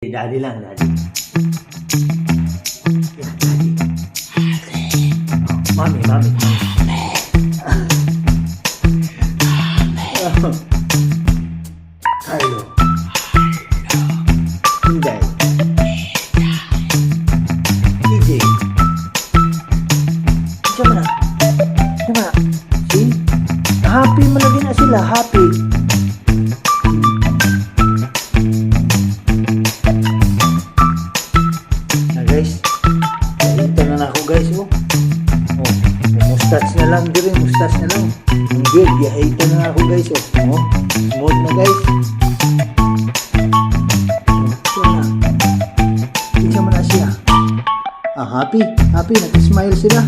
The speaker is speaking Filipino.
Daddy lang, Daddy. Yan, Daddy. Mami. Hello. Hindi. DJ. Diyan na. See? Happy mo na din na sila. Happy. Guys, ito na ako guys, mustache na lang din, mustache na lang. Ang good, ito na ako guys, smooth na guys. Ito na. Tingnan mo na siya. Happy, nag-smile sila.